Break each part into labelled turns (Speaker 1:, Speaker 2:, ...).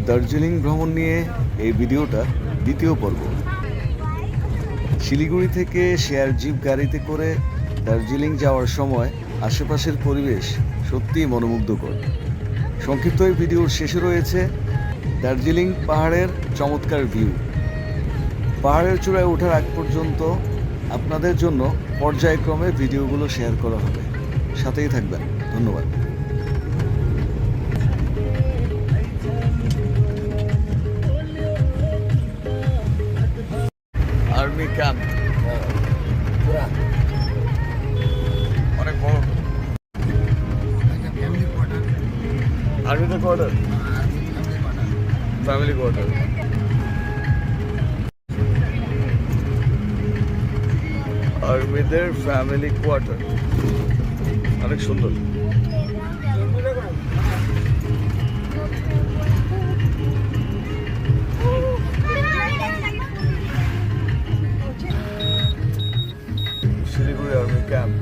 Speaker 1: দার্জিলিং ভ্রমণ নিয়ে এই ভিডিওটা দ্বিতীয় পর্ব। শিলিগুড়ি থেকে শেয়ার জিপ গাড়িতে করে দার্জিলিং যাওয়ার সময় আশেপাশের পরিবেশ সত্যিই মনোমুগ্ধকর। সংক্ষিপ্ত এই ভিডিওর শেষে রয়েছে দার্জিলিং পাহাড়ের চমৎকার ভিউ। পাহাড়ের চূড়ায় ওঠার আগ পর্যন্ত আপনাদের জন্য পর্যায়ক্রমে ভিডিওগুলো শেয়ার করা হবে। সাথেই থাকবেন। ধন্যবাদ। আর্মি ক্যাম্প অনেক বড়। আর্মিদের কোয়ার্টার, ফ্যামিলি কোয়ার্টার। আর্মিদের ফ্যামিলি কোয়ার্টার অনেক সুন্দর। শিলিগুড়ি আর্মি ক্যাম্প,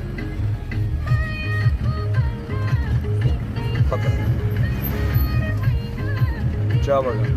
Speaker 1: চা বাগান।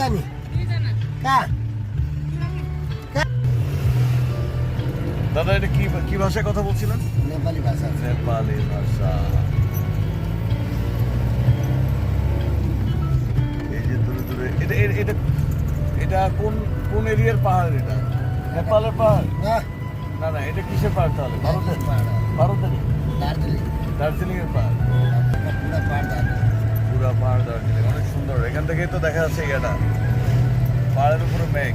Speaker 2: জানি
Speaker 1: দাদা এটা কি ভাষায় কথা বলছিলেন?
Speaker 2: নেপালি ভাষা।
Speaker 1: নেপালি ভাষা। এই যে দূরে দূরে এটা এটা এটা কোন এরিয়ার পাহাড়? এটা নেপালের পাহাড় না না, এটা কিসের পাহাড় তাহলে? ভারতের? দার্জিলিং এর পাহাড়। পুরা পাহাড় দার্জিলিং অনেক সুন্দর। এখান থেকেই তো দেখা যাচ্ছে এটা পাহাড়ের উপরে মেঘ।